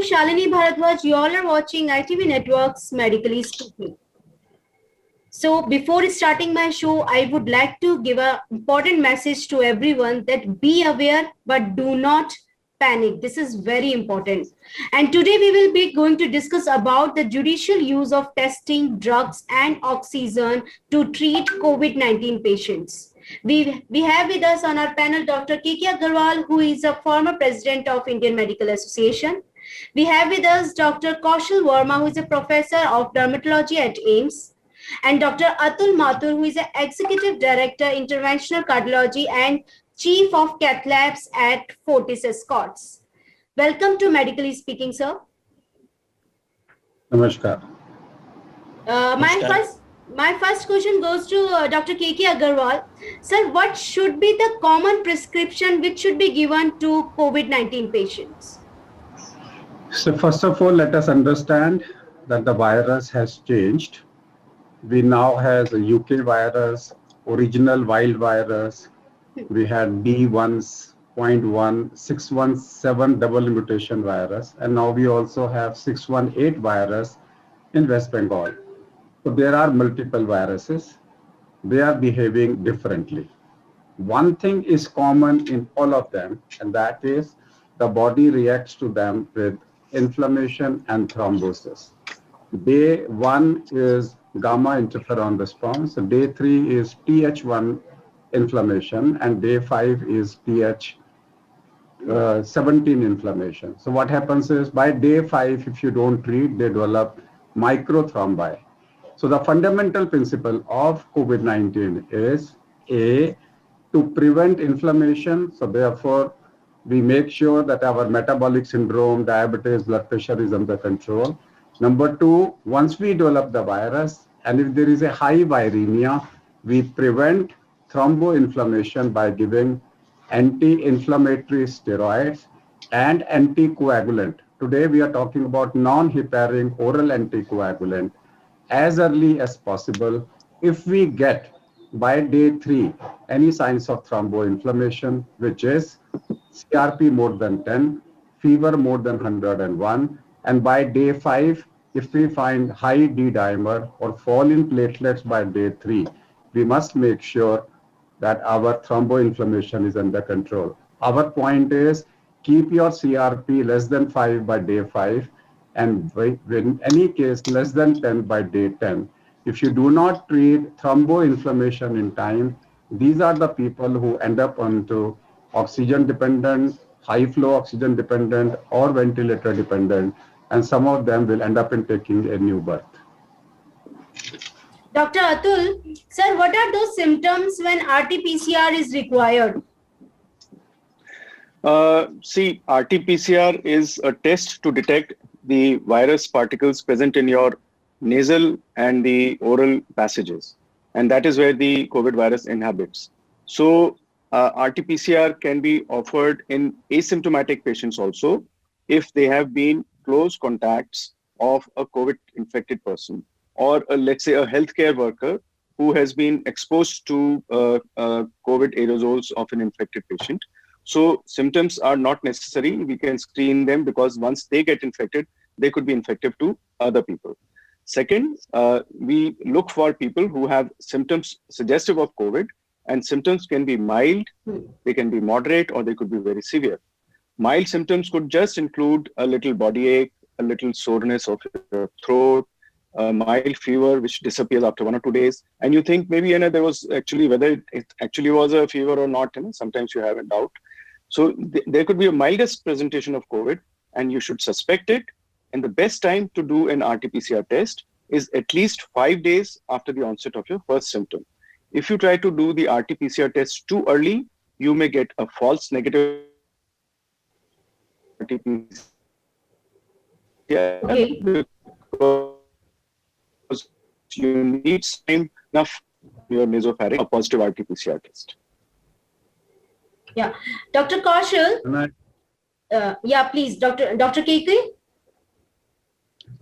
Shalini Bharadwaj. You all are watching ITV Network's Medically Speaking. So before starting my show, I would like to give an important message to everyone that be aware, but do not panic. This is very important. And today we will be going to discuss about the judicial use of testing, drugs and oxygen to treat COVID-19 patients. We have with us on our panel Dr. K.K. Agarwal, who is a former president of Indian Medical Association. We have with us Dr. Kaushal Verma, who is a professor of dermatology at AIIMS, and Dr. Atul Mathur, who is an Executive Director, Interventional Cardiology and Chief of Cath Labs at Fortis Escorts. Welcome to Medically Speaking, sir. Namaskar. My first question goes to Dr. K.K. Agarwal. Sir, what should be the common prescription which should be given to COVID-19 patients? So first of all, let us understand that the virus has changed. We now have a UK virus, original wild virus. We had B1.1, 617 double mutation virus, and now we also have 618 virus in West Bengal. So there are multiple viruses. They are behaving differently. One thing is common in all of them, and that is the body reacts to them with inflammation and thrombosis. Day 1 is gamma interferon response. Day 3 is Th1 inflammation, and day 5 is Th17 inflammation. So what happens is by day 5, if you don't treat, they develop microthrombi. So the fundamental principle of COVID-19 is to prevent inflammation. So therefore, we make sure that our metabolic syndrome, diabetes, blood pressure is under control. Number 2, once we develop the virus, and if there is a high viremia, we prevent thromboinflammation by giving anti-inflammatory steroids and anticoagulant. Today we are talking about non-heparin oral anticoagulant as early as possible. If we get by day 3 any signs of thromboinflammation, which is CRP more than 10, fever more than 101, and by day 5, if we find high D dimer or fall in platelets by day 3, we must make sure that our thromboinflammation is under control. Our point is keep your CRP less than 5 by day 5, and in any case less than 10 by day 10. If you do not treat thromboinflammation in time, these are the people who end up onto oxygen dependent, high flow oxygen dependent, or ventilator dependent, and some of them will end up in taking a new birth. Dr. Atul, sir, what are those symptoms when RT-PCR is required? See, RT-PCR is a test to detect the virus particles present in your nasal and the oral passages. And that is where the COVID virus inhabits. So RT-PCR can be offered in asymptomatic patients also if they have been close contacts of a COVID infected person, or let's say a healthcare worker who has been exposed to COVID aerosols of an infected patient. So symptoms are not necessary. We can screen them because once they get infected, they could be infective to other people. Second, we look for people who have symptoms suggestive of COVID, and symptoms can be mild, they can be moderate, or they could be very severe. Mild symptoms could just include a little body ache, a little soreness of your throat, a mild fever which disappears after 1 or 2 days, and you think maybe there was actually, whether it actually was a fever or not, sometimes you have a doubt. So there could be a mildest presentation of COVID, and you should suspect it. And the best time to do an RT-PCR test is at least 5 days after the onset of your first symptom. If you try to do the RT-PCR test too early, you may get a false negative RT-PCR because you need time enough your nasopharynx, a positive RT-PCR test. Yeah, Dr. Kaushal. Yeah, please, Dr. KK.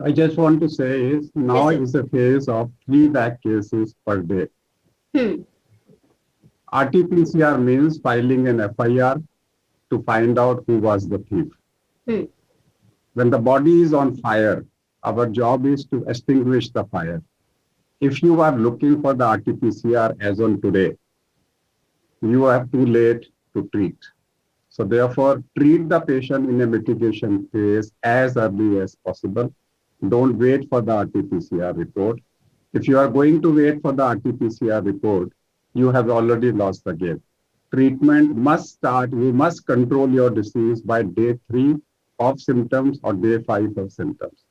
I just want to say is now is a phase of 3 lakh cases per day. RT-PCR means filing an FIR to find out who was the thief. When the body is on fire, our job is to extinguish the fire. If you are looking for the RT-PCR as on today, you are too late to treat. So therefore, treat the patient in a mitigation phase as early as possible. Don't wait for the RT-PCR report. If you are going to wait for the RT-PCR report, you have already lost the game. Treatment must start, you must control your disease by day 3 of symptoms or day 5 of symptoms.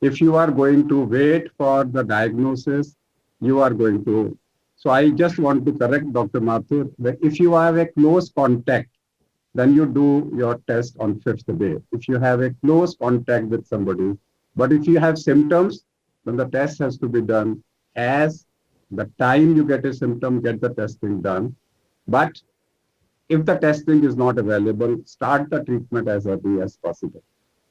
If you are going to wait for the diagnosis, you are going to. So I just want to correct Dr. Mathur that if you have a close contact, then you do your test on 5th day. If you have a close contact with somebody, but if you have symptoms, then the test has to be done as the time you get a symptom, get the testing done. But if the testing is not available, start the treatment as early as possible.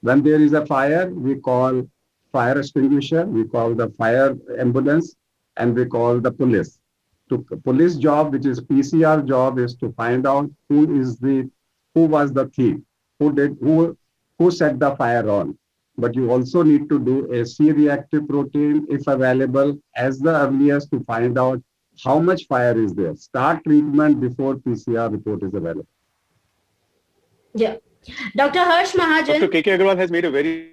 When there is a fire, we call fire extinguisher, we call the fire ambulance, and we call the police. To police job, which is PCR job, is to find out who was the thief, who set the fire on. But you also need to do a C-reactive protein, if available, as the earliest to find out how much fire is there. Start treatment before PCR report is available. Yeah. Dr. Harsh Mahajan. Dr. KK Agarwal has made a very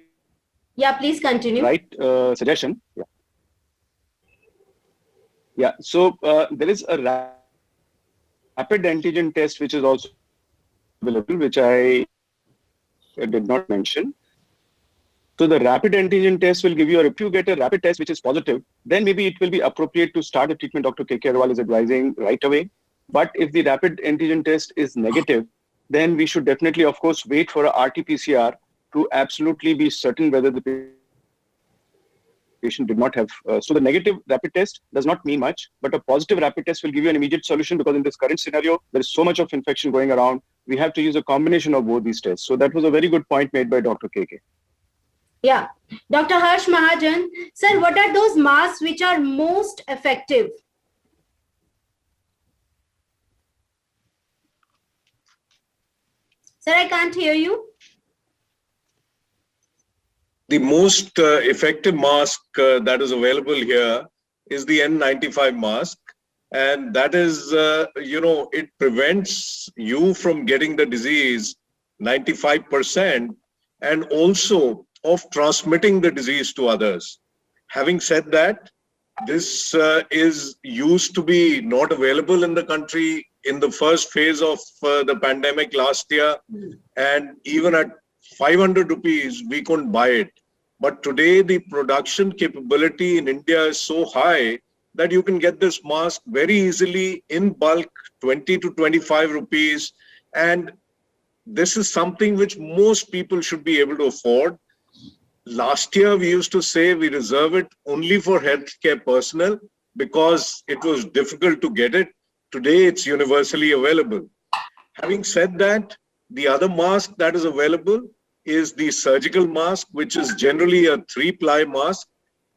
Please continue. right suggestion. Yeah. So there is a rapid antigen test which is also available, which I did not mention. So the rapid antigen test will give you, or if you get a rapid test which is positive, then maybe it will be appropriate to start a treatment Dr. KK Agarwal is advising right away. But if the rapid antigen test is negative, then we should definitely, of course, wait for a RT-PCR to absolutely be certain whether the patient did not have. So the negative rapid test does not mean much, but a positive rapid test will give you an immediate solution, because in this current scenario, there is so much of infection going around. We have to use a combination of both these tests. So that was a very good point made by Dr. KK. Yeah. Dr. Harsh Mahajan, sir, what are those masks which are most effective? Sir, I can't hear you. The most effective mask that is available here is the N95 mask. And that is, it prevents you from getting the disease 95% and also of transmitting the disease to others. Having said that, this is used to be not available in the country in the first phase of the pandemic last year. And even at 500 rupees, we couldn't buy it. But today, the production capability in India is so high that you can get this mask very easily in bulk, 20 to 25 rupees. And this is something which most people should be able to afford. Last year, we used to say we reserve it only for healthcare personnel because it was difficult to get it. Today, it's universally available. Having said that, the other mask that is available is the surgical mask, which is generally a 3-ply mask.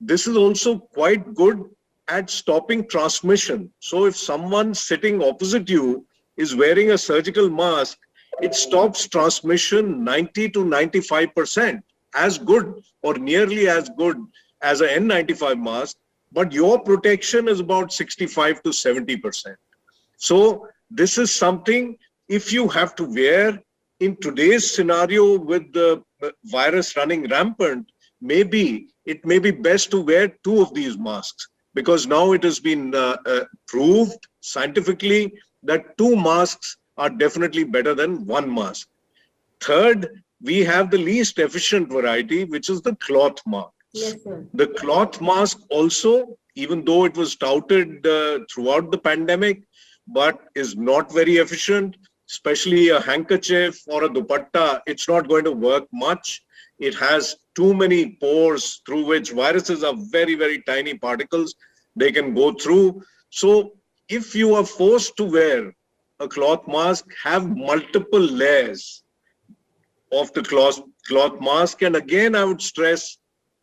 This is also quite good at stopping transmission. So if someone sitting opposite you is wearing a surgical mask, it stops transmission 90 to 95%, as good or nearly as good as an N95 mask, but your protection is about 65 to 70%. So this is something, if you have to wear in today's scenario with the virus running rampant, maybe it may be best to wear 2 of these masks, because now it has been proved scientifically that 2 masks are definitely better than 1 mask. Third, we have the least efficient variety, which is the cloth mask. Yes, sir. The cloth mask also, even though it was touted throughout the pandemic, but is not very efficient, especially a handkerchief or a dupatta, it's not going to work much. It has too many pores through which viruses are very, very tiny particles they can go through. So if you are forced to wear a cloth mask, have multiple layers of the cloth mask. And again, I would stress,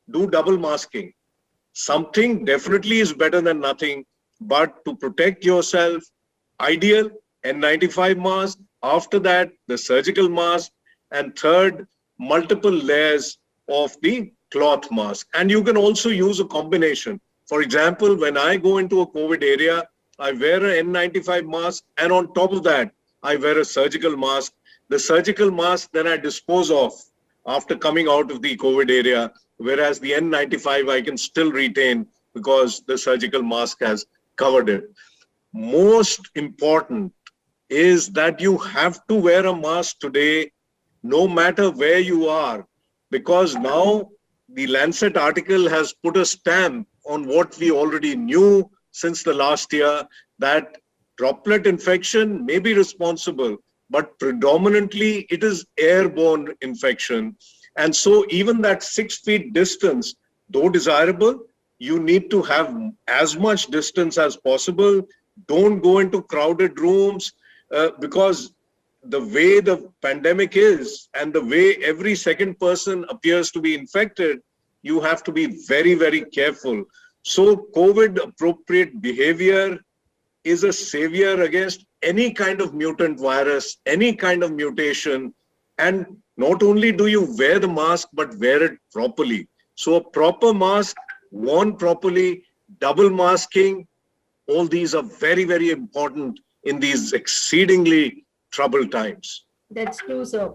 do double masking. Something definitely is better than nothing, but to protect yourself, ideal N95 mask, after that, the surgical mask, and third, multiple layers of the cloth mask. And you can also use a combination. For example, when I go into a COVID area, I wear an N95 mask, and on top of that, I wear a surgical mask. The surgical mask then I dispose of after coming out of the COVID area, whereas the N95 I can still retain because the surgical mask has covered it. Most important is that you have to wear a mask today, no matter where you are, because now the Lancet article has put a stamp on what we already knew since the last year, that droplet infection may be responsible, but predominantly it is airborne infection. And so even that 6 feet distance, though desirable, you need to have as much distance as possible. Don't go into crowded rooms because the way the pandemic is and the way every second person appears to be infected, you have to be very, very careful. So COVID appropriate behavior is a savior against any kind of mutant virus, any kind of mutation. And not only do you wear the mask, but wear it properly. So a proper mask, worn properly, double masking, all these are very, very important in these exceedingly troubled times. That's true, sir.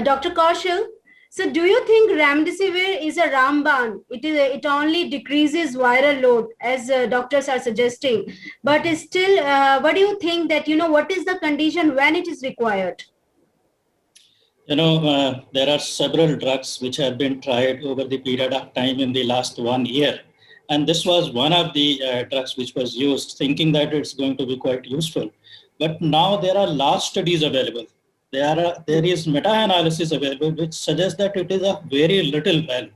Dr. Kaushal, so do you think Remdesivir is a Ramban? It only decreases viral load, as doctors are suggesting. But still, what do you think that, what is the condition when it is required? There are several drugs which have been tried over the period of time in the last 1 year. And this was one of the drugs which was used, thinking that it's going to be quite useful. But now there are large studies available. There is meta-analysis available which suggests that it is of very little value,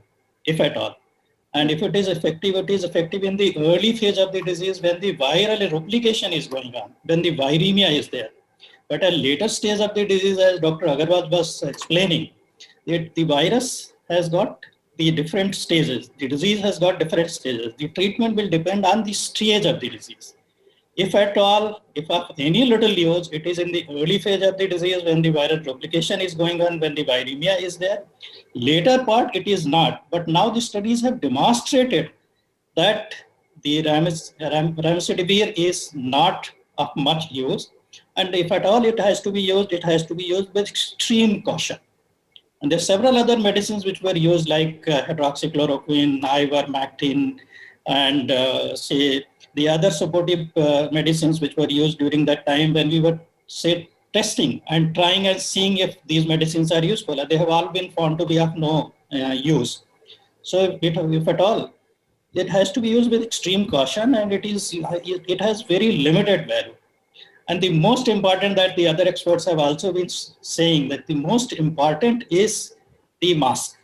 if at all. And if it is effective in the early phase of the disease when the viral replication is going on, when the viremia is there. But at a later stage of the disease, as Dr. Agarwal was explaining, the virus has got the different stages. The disease has got different stages. The treatment will depend on the stage of the disease. If at all, if of any little use, it is in the early phase of the disease when the viral replication is going on, when the viremia is there. Later part, it is not. But now the studies have demonstrated that the Remdesivir is not of much use. And if at all it has to be used with extreme caution. And there are several other medicines which were used like hydroxychloroquine, ivermectin, and say the other supportive medicines which were used during that time when we were testing and trying and seeing if these medicines are useful. And they have all been found to be of no use. So if at all, it has to be used with extreme caution, and it has very limited value. And the most important that the other experts have also been saying that the most important is the mask.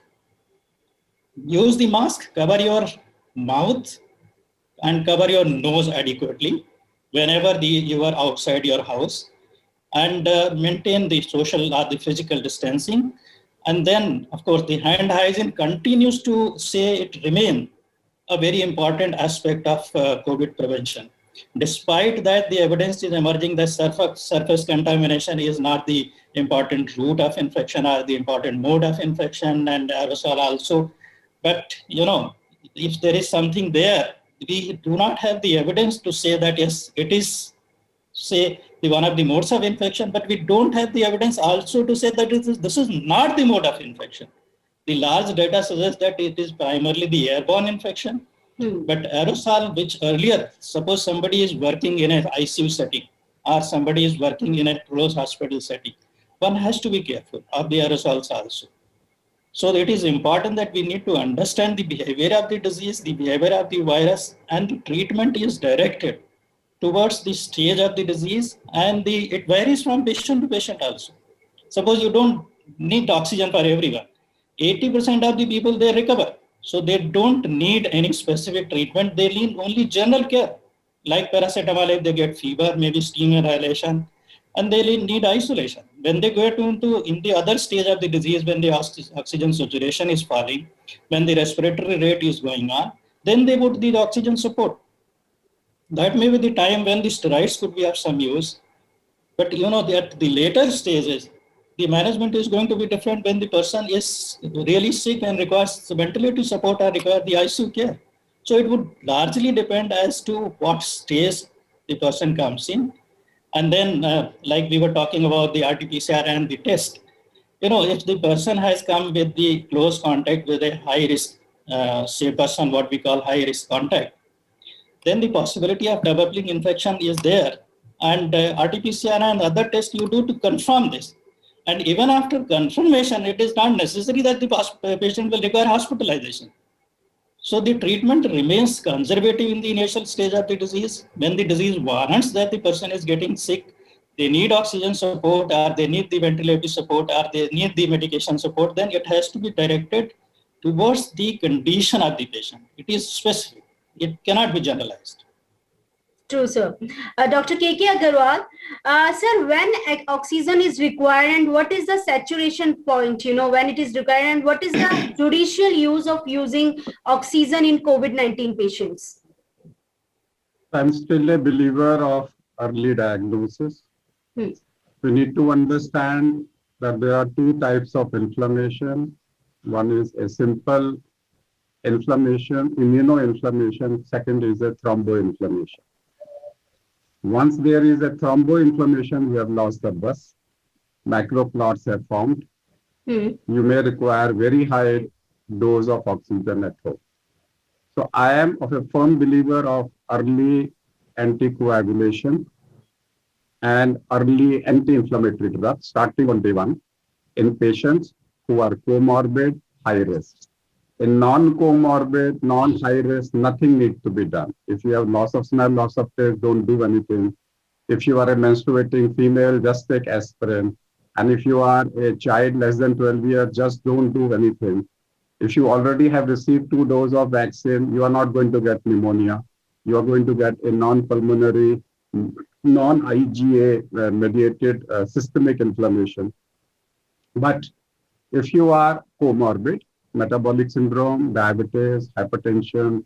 Use the mask, cover your mouth and cover your nose adequately whenever you are outside your house, and maintain the social or the physical distancing. And then, of course, the hand hygiene continues to remain a very important aspect of COVID prevention. Despite that, the evidence is emerging that surface contamination is not the important route of infection or the important mode of infection, and aerosol also. But, if there is something there, we do not have the evidence to say that, yes, it is, one of the modes of infection, but we don't have the evidence also to say that this is not the mode of infection. The large data suggests that it is primarily the airborne infection. But aerosol, which earlier, suppose somebody is working in an ICU setting or somebody is working in a closed hospital setting, one has to be careful of the aerosols also. So it is important that we need to understand the behavior of the disease, the behavior of the virus, and the treatment is directed towards the stage of the disease, and it varies from patient to patient also. Suppose you don't need oxygen for everyone. 80% of the people, they recover. So they don't need any specific treatment. They need only general care, like paracetamol if they get fever, maybe steam inhalation, and they need isolation. When they go into the other stage of the disease, when the oxygen saturation is falling, when the respiratory rate is going on, then they would need oxygen support. That may be the time when the steroids could be of some use. But at the later stages, the management is going to be different when the person is really sick and requires ventilative support or require the ICU care. So it would largely depend as to what stage the person comes in. And then, like we were talking about the RT-PCR and the test, if the person has come with the close contact with a high risk, say person, what we call high risk contact, then the possibility of developing infection is there. And RT-PCR and other tests you do to confirm this. And even after confirmation, it is not necessary that the patient will require hospitalization. So the treatment remains conservative in the initial stage of the disease. When the disease warrants that the person is getting sick, they need oxygen support, or they need the ventilative support, or they need the medication support, then it has to be directed towards the condition of the patient. It is specific. It cannot be generalized. True, sir. Dr. KK Agarwal, sir, when oxygen is required and what is the saturation point, when it is required, and what is the judicial use of using oxygen in COVID-19 patients? I'm still a believer of early diagnosis. We need to understand that there are two types of inflammation. One is a simple inflammation, immunoinflammation. Second is a thromboinflammation. Once there is a thromboinflammation, we have lost the bus. Macroclots have formed. You may require very high dose of oxygen at home. So I am of a firm believer of early anticoagulation and early anti-inflammatory drugs starting on day one in patients who are comorbid, high risk. In non-comorbid, non-high risk, nothing needs to be done. If you have loss of smell, loss of taste, don't do anything. If you are a menstruating female, just take aspirin. And if you are a child less than 12 years, just don't do anything. If you already have received 2 doses of vaccine, you are not going to get pneumonia. You are going to get a non-pulmonary, non-IgA mediated systemic inflammation. But if you are comorbid, metabolic syndrome, diabetes, hypertension,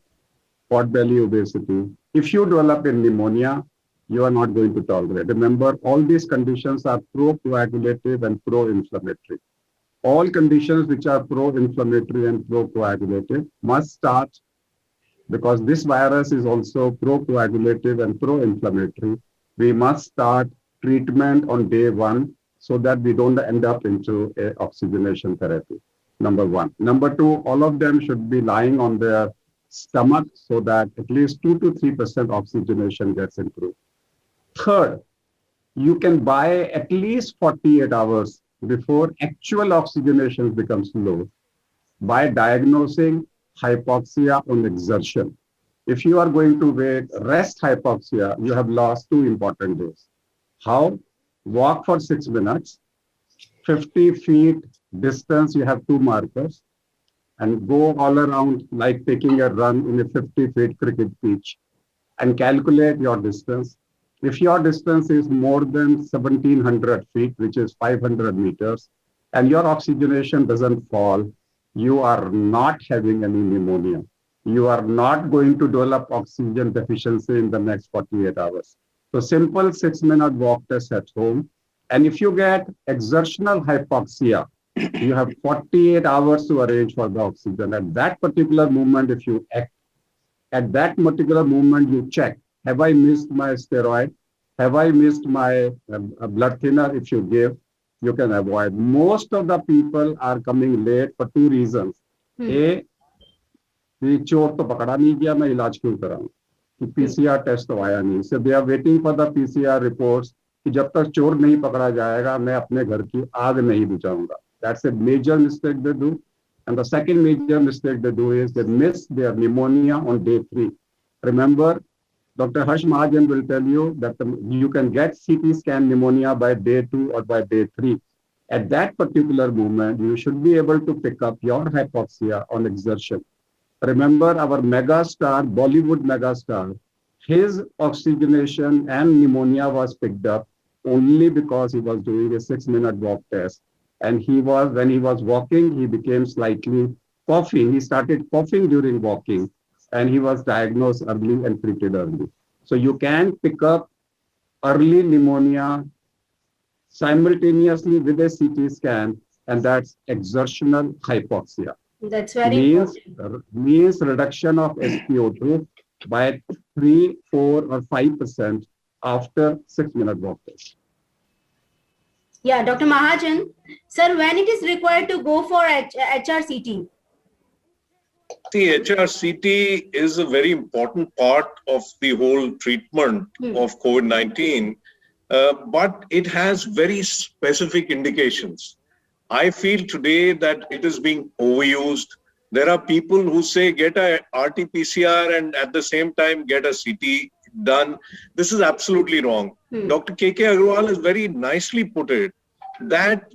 pot belly, obesity. If you develop a pneumonia, you are not going to tolerate. Remember, all these conditions are pro-coagulative and pro-inflammatory. All conditions which are pro-inflammatory and pro-coagulative must start, because this virus is also pro-coagulative and pro-inflammatory. We must start treatment on day one so that we don't end up into a oxygenation therapy. Number one. Number two, all of them should be lying on their stomach so that at least 2 to 3% oxygenation gets improved. Third, you can buy at least 48 hours before actual oxygenation becomes low by diagnosing hypoxia on exertion. If you are going to wait rest hypoxia, you have lost 2 important days. How? Walk for 6 minutes, 50 feet distance, you have 2 markers, and go all around like taking a run in a 50 feet cricket pitch and calculate your distance. If your distance is more than 1700 feet, which is 500 meters, and your oxygenation doesn't fall, you are not having any pneumonia. You are not going to develop oxygen deficiency in the next 48 hours. So simple 6-minute walk test at home. And if you get exertional hypoxia, you have 48 hours to arrange for the oxygen. At that particular moment, if you act, at that particular moment, you check, have I missed my steroid? Have I missed my blood thinner? If you give, you can avoid. Most of the people are coming late for 2 reasons. A, चोर तो पकड़ा नहीं गया, मैं इलाज क्यों कराऊं? PCR test तो आया नहीं. So they are waiting for the PCR reports. कि जब तक चोर नहीं पकड़ा जाएगा, मैं अपने घर की आग नहीं बुझाऊंगा. That's a major mistake they do. And the second major mistake they do is they miss their pneumonia on day 3. Remember, Dr. Harsh Mahajan will tell you that you can get CT scan pneumonia by day 2 or by day 3. At that particular moment, you should be able to pick up your hypoxia on exertion. Remember our megastar, Bollywood megastar, his oxygenation and pneumonia was picked up only because he was doing a 6-minute walk test. And when he was walking, he became slightly coughing. He started coughing during walking, and he was diagnosed early and treated early. So you can pick up early pneumonia simultaneously with a CT scan, and that's exertional hypoxia. That's very Means, important. means reduction of SpO2 by 3, 4, or 5% after 6-minute walk test. Yeah, Dr. Mahajan, sir, when it is required to go for HRCT? The HRCT is a very important part of the whole treatment of COVID-19, but it has very specific indications. I feel today that it is being overused. There are people who say get a RT-PCR and at the same time get a CT done. This is absolutely wrong. Dr. K.K. Agarwal has very nicely put it that,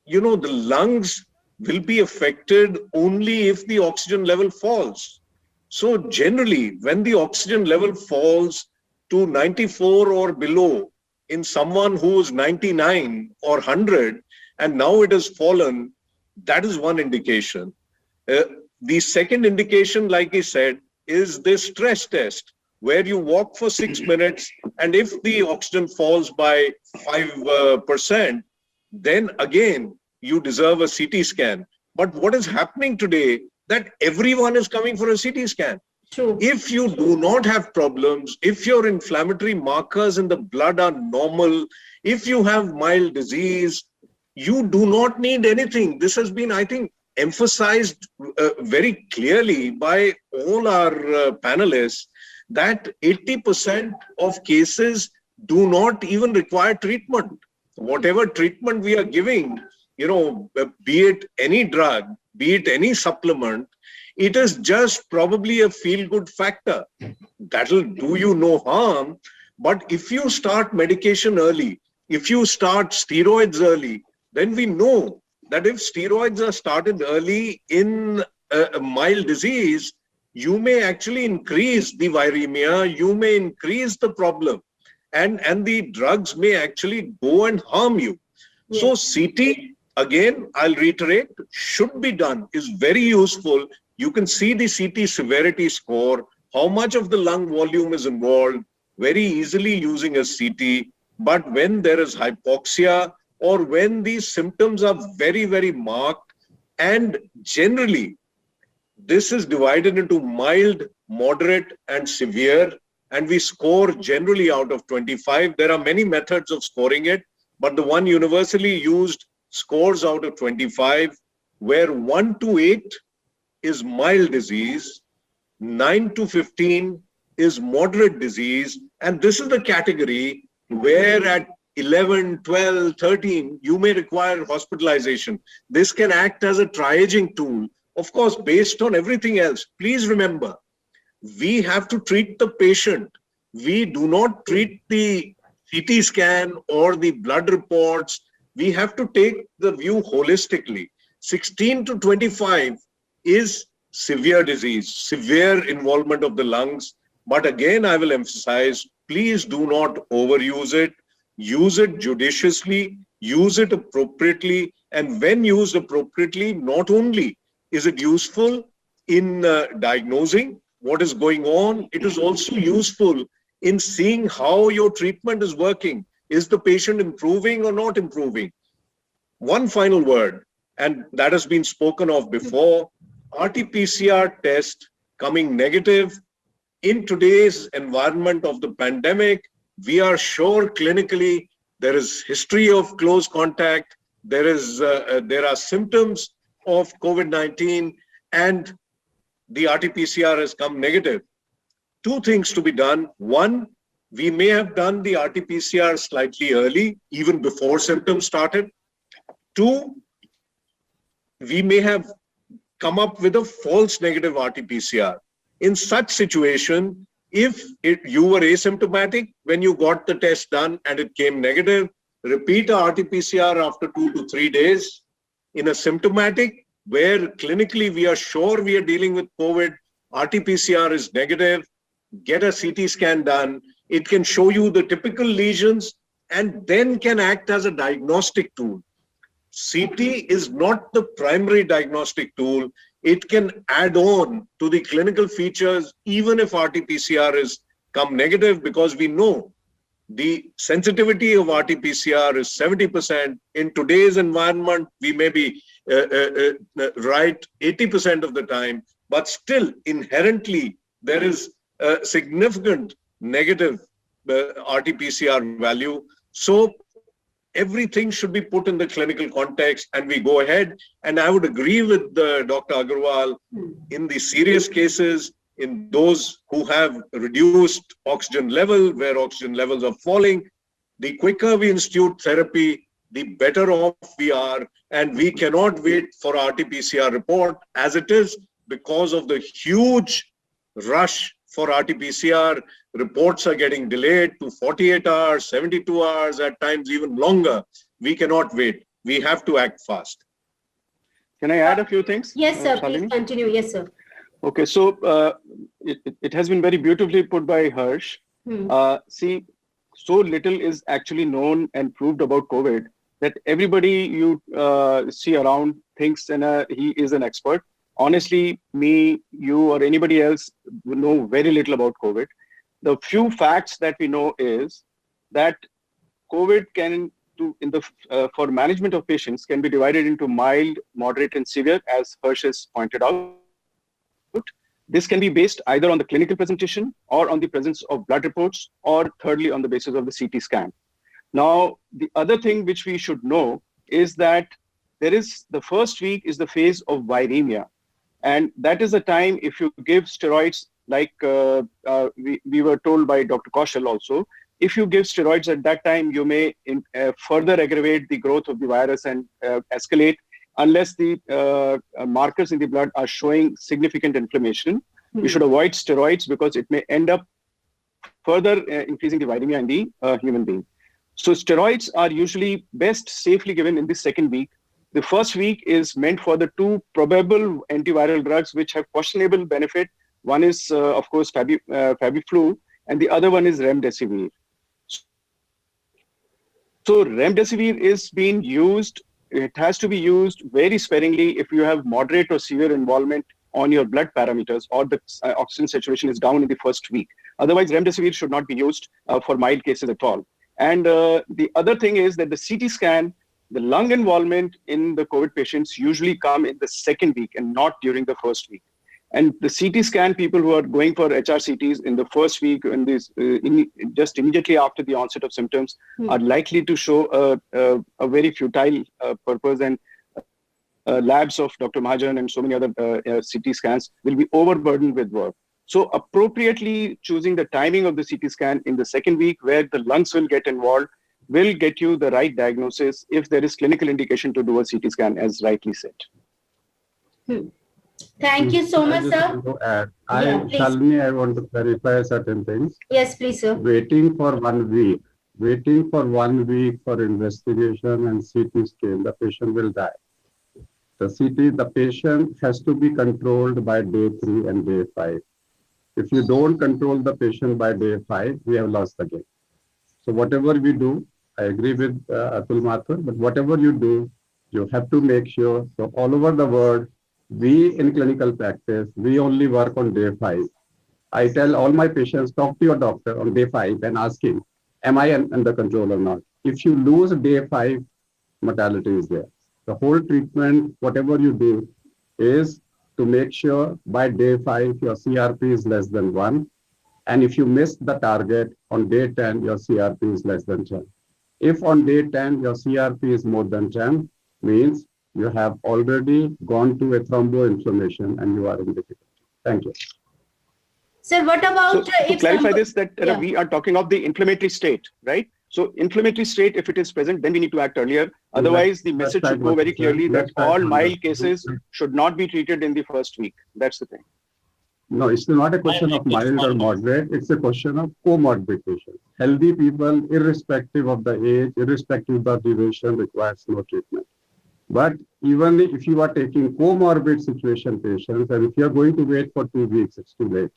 the lungs will be affected only if the oxygen level falls. So generally, when the oxygen level falls to 94 or below in someone who is 99 or 100, and now it has fallen, that is one indication. The second indication, like I said, is this stress test, where you walk for 6 minutes, and if the oxygen falls by 5%, then again, you deserve a CT scan. But what is happening today, that everyone is coming for a CT scan. True. If you do not have problems, if your inflammatory markers in the blood are normal, if you have mild disease, you do not need anything. This has been, I think, emphasized very clearly by all our panelists, that 80% of cases do not even require treatment. Whatever treatment we are giving, be it any drug, be it any supplement, it is just probably a feel-good factor. That'll do you no harm. But if you start medication early, if you start steroids early, then we know that if steroids are started early in a mild disease, you may actually increase the viremia, you may increase the problem, and the drugs may actually go and harm you. Yes. So CT, again, I'll reiterate, should be done, is very useful. You can see the CT severity score, how much of the lung volume is involved, very easily using a CT. But when there is hypoxia, or when these symptoms are very, very marked, and generally, this is divided into mild, moderate, and severe, and we score generally out of 25. There are many methods of scoring it, but the one universally used scores out of 25, where 1 to 8 is mild disease, 9 to 15 is moderate disease, and this is the category where at 11, 12, 13, you may require hospitalization. This can act as a triaging tool, of course, based on everything else. Please remember, we have to treat the patient. We do not treat the CT scan or the blood reports. We have to take the view holistically. 16 to 25 is severe disease, severe involvement of the lungs. But again, I will emphasize, please do not overuse it. Use it judiciously, use it appropriately. And when used appropriately, not only is it useful in diagnosing what is going on, it is also useful in seeing how your treatment is working. Is the patient improving or not improving? One final word, and that has been spoken of before, RT-PCR test coming negative. In today's environment of the pandemic, we are sure clinically there is history of close contact, there are symptoms of COVID-19, and the RT-PCR has come negative. Two things to be done. One, we may have done the RT-PCR slightly early, even before symptoms started. Two, we may have come up with a false negative RT-PCR. In such situation, if you were asymptomatic when you got the test done and it came negative, repeat a RT-PCR after 2 to 3 days. In a symptomatic, where clinically we are sure we are dealing with COVID, RT-PCR is negative, get a CT scan done. It can show you the typical lesions and then can act as a diagnostic tool. CT is not the primary diagnostic tool. It can add on to the clinical features even if RT-PCR is come negative, because we know the sensitivity of RT-PCR is 70%. In today's environment, we may be right 80% of the time, but still inherently there is a significant negative RT-PCR value. So everything should be put in the clinical context, and we go ahead. And I would agree with Dr. Agarwal, in the serious cases, in those who have reduced oxygen level, where oxygen levels are falling, the quicker we institute therapy, the better off we are. And we cannot wait for RT-PCR report as it is, because of the huge rush for RT-PCR. Reports are getting delayed to 48 hours, 72 hours, at times even longer. We cannot wait. We have to act fast. Can I add a few things? Yes, sir. Please Shalini? continue. Yes, sir. Okay, so it has been very beautifully put by Harsh. See, so little is actually known and proved about COVID that everybody you see around thinks he is an expert. Honestly, me, you, or anybody else know very little about COVID. The few facts that we know is that COVID for management of patients can be divided into mild, moderate, and severe, as Harsh has pointed out. This can be based either on the clinical presentation or on the presence of blood reports, or thirdly, on the basis of the CT scan. Now, the other thing which we should know is that the first week is the phase of viremia. And that is the time, if you give steroids, like we were told by Dr. Kaushal also, if you give steroids at that time, you may further aggravate the growth of the virus and escalate, unless the markers in the blood are showing significant inflammation. You should avoid steroids because it may end up further increasing the viremia in the human being. So steroids are usually best safely given in the second week. The first week is meant for the two probable antiviral drugs which have questionable benefit. One is, of course, Fabiflu, and the other one is Remdesivir. So Remdesivir is being used. It has to be used very sparingly if you have moderate or severe involvement on your blood parameters, or the oxygen saturation is down in the first week. Otherwise, Remdesivir should not be used for mild cases at all. And the other thing is that the CT scan, the lung involvement in the COVID patients usually come in the second week and not during the first week. And the CT scan, people who are going for HRCTs in the first week, and just immediately after the onset of symptoms, are likely to show a very futile purpose. And labs of Dr. Mahajan and so many other CT scans will be overburdened with work. So appropriately choosing the timing of the CT scan in the second week, where the lungs will get involved, will get you the right diagnosis if there is clinical indication to do a CT scan, as rightly said. Thank you so much, sir. Shalini, I want to clarify certain things. Yes, please, sir. Waiting for 1 week for investigation and CT scan, the patient will die. The patient has to be controlled by day 3 and day 5. If you don't control the patient by day 5, we have lost the game. So whatever we do, I agree with Atul Mathur, but whatever you do, you have to make sure. So all over the world, we in clinical practice, we only work on day 5. I tell all my patients, talk to your doctor on day 5 and ask him, am I under control or not? If you lose day 5, mortality is there. The whole treatment, whatever you do, is to make sure by day 5, your CRP is less than 1. And if you miss the target on day 10, your CRP is less than 10. If on day 10, your CRP is more than 10, means you have already gone to a thromboinflammation and you are in difficulty. Thank you. Sir, what about... So to clarify this, that we are talking of the inflammatory state, right? So inflammatory state, if it is present, then we need to act earlier. Otherwise, the message should go very clearly that all mild cases should not be treated in the first week. That's the thing. No, it's not a question of mild or moderate. It's a question of comorbid patients. Healthy people, irrespective of the age, irrespective of the duration, requires no treatment. But even if you are taking comorbid situation patients, and if you are going to wait for 2 weeks, it's too late.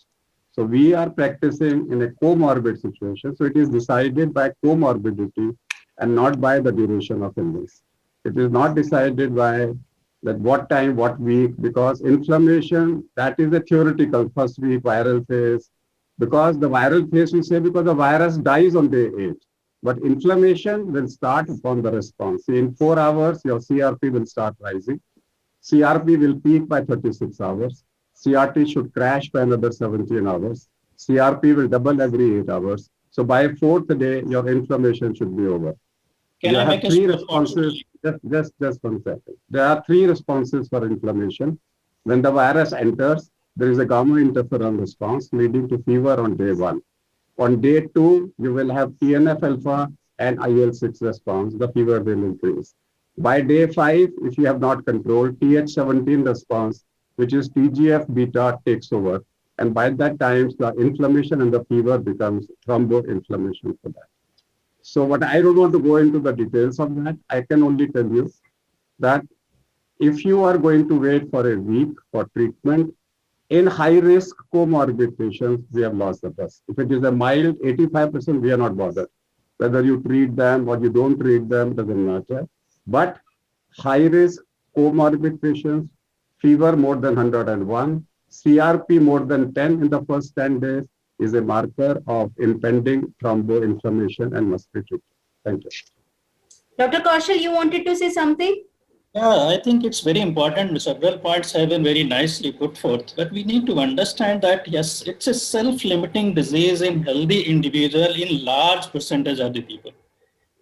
So we are practicing in a comorbid situation. So it is decided by comorbidity and not by the duration of illness. It is not decided by that what time, what week, because inflammation, that is a theoretical first week viral phase, because the viral phase we say because the virus dies on day 8. But inflammation will start upon the response. See, in 4 hours, your CRP will start rising. CRP will peak by 36 hours. CRT should crash by another 17 hours. CRP will double every 8 hours. So by 4th day, your inflammation should be over. Can You I have make a 3 small responses. Just 1 second. There are 3 responses for inflammation. When the virus enters, there is a gamma interferon response leading to fever on day 1. On day 2, you will have TNF alpha and IL-6 response. The fever will increase. By day 5, if you have not controlled, TH17 response, which is TGF beta, takes over. And by that time, the inflammation and the fever becomes thromboinflammation for that. So what I don't want to go into the details of that. I can only tell you that if you are going to wait for a week for treatment, in high-risk comorbid patients, we have lost the bus. If it is a mild, 85%, we are not bothered. Whether you treat them or you don't treat them, doesn't matter. But high-risk comorbid patients, fever more than 101, CRP more than 10 in the first 10 days is a marker of impending thromboinflammation and must be treated. Thank you. Dr. Kaushal, you wanted to say something? Yeah, I think it's very important. Several points have been very nicely put forth, but we need to understand that, yes, it's a self-limiting disease in healthy individual in large percentage of the people.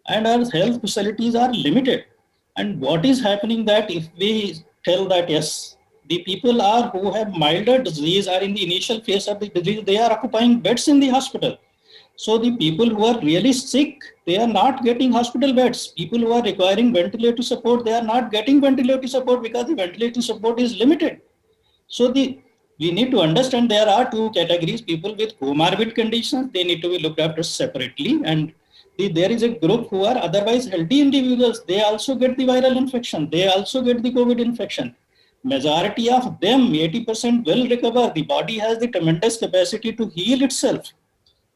And our health facilities are limited. And what is happening that if we tell that, yes, the people are who have milder disease are in the initial phase of the disease, they are occupying beds in the hospital. So the people who are really sick, they are not getting hospital beds. People who are requiring ventilator support, they are not getting ventilator support because the ventilator support is limited. So we need to understand there are 2 categories, people with comorbid conditions, they need to be looked after separately. And there is a group who are otherwise healthy individuals, they also get the viral infection, they also get the COVID infection. Majority of them, 80% will recover. The body has the tremendous capacity to heal itself.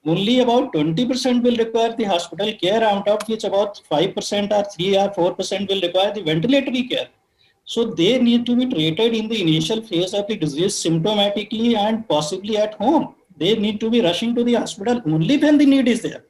Only about 20% will require the hospital care, out of which about 5% or 3 or 4% will require the ventilatory care. So they need to be treated in the initial phase of the disease symptomatically and possibly at home. They need to be rushing to the hospital only when the need is there.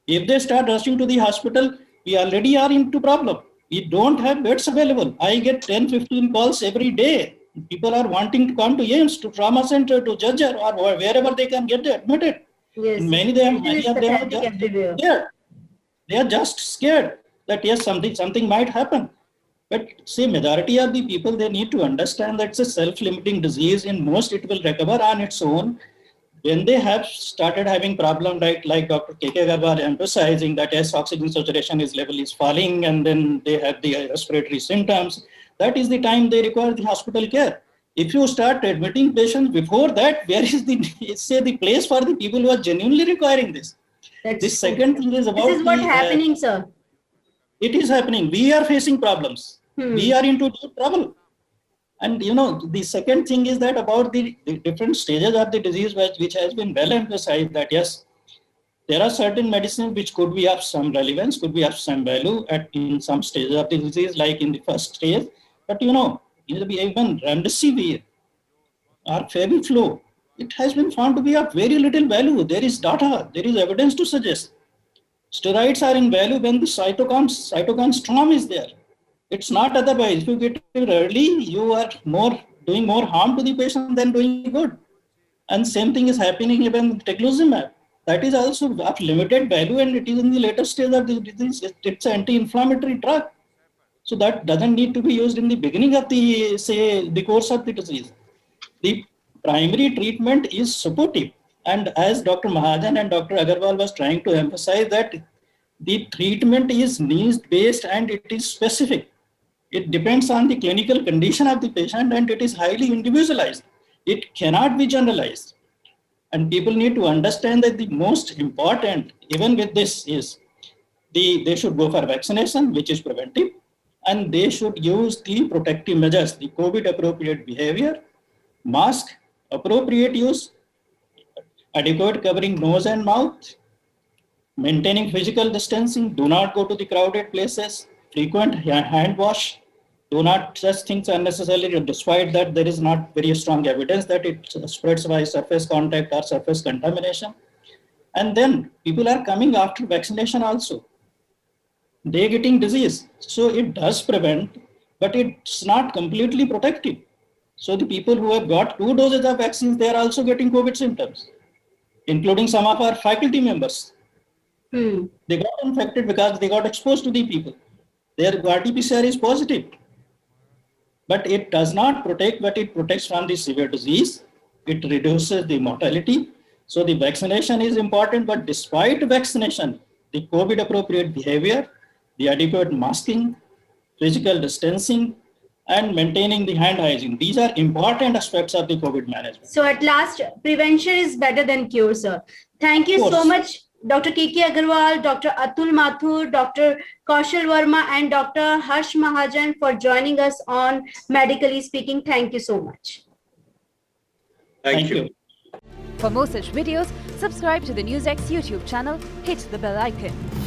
If they start rushing to the hospital, we already are into problem. We don't have beds available. I get 10, 15 calls every day. People are wanting to come to AIMS, to trauma center, to Jajjar, or wherever they can get admitted. Yes. And many of them are just scared. They are just scared that yes, something might happen. But see, majority of the people, they need to understand that it's a self-limiting disease. In most, it will recover on its own. When they have started having problem, like Dr. K.K. Agarwal emphasizing that yes, oxygen saturation level is falling, and then they have the respiratory symptoms, that is the time they require the hospital care. If you start admitting patients before that, where is the place for the people who are genuinely requiring this? The second thing is about this is what happening, sir. It is happening. We are facing problems. We are into deep trouble. And the second thing is that about the different stages of the disease, which has been well emphasized, that yes, there are certain medicines which could be of some relevance, could be of some value in some stages of the disease, like in the first stage. But even remdesivir or Fabiflu, it has been found to be of very little value. There is data, there is evidence to suggest. Steroids are in value when the cytokine storm is there. It's not otherwise. If you get it early, you are doing more harm to the patient than doing good. And same thing is happening even with teglizumab. That is also of limited value, and it is in the later stage of the disease. It's an anti-inflammatory drug. So that doesn't need to be used in the beginning of the course of the disease. The primary treatment is supportive. And as Dr. Mahajan and Dr. Agarwal was trying to emphasize, that the treatment is needs-based and it is specific. It depends on the clinical condition of the patient and it is highly individualized. It cannot be generalized. And people need to understand that the most important, even with this, is they should go for vaccination, which is preventive, and they should use the protective measures, the COVID appropriate behavior, mask, appropriate use, adequate covering nose and mouth, maintaining physical distancing, do not go to the crowded places, frequent hand wash, Do not just think unnecessarily, despite that there is not very strong evidence that it spreads by surface contact or surface contamination. And then people are coming after vaccination also. They're getting disease. So it does prevent, but it's not completely protective. So the people who have got 2 doses of vaccines, they are also getting COVID symptoms, including some of our faculty members. They got infected because they got exposed to the people. Their RT-PCR is positive. But it does not protect, but it protects from the severe disease. It reduces the mortality. So the vaccination is important, but despite vaccination, the COVID appropriate behavior, the adequate masking, physical distancing, and maintaining the hand hygiene, these are important aspects of the COVID management. So at last, prevention is better than cure, sir. Thank you so much, Dr. K.K. Agarwal, Dr. Atul Mathur, Dr. Kaushal Verma, and Dr. Harsh Mahajan for joining us on Medically Speaking. Thank you so much. Thank you. For more such videos, subscribe to the NewsX YouTube channel, hit the bell icon.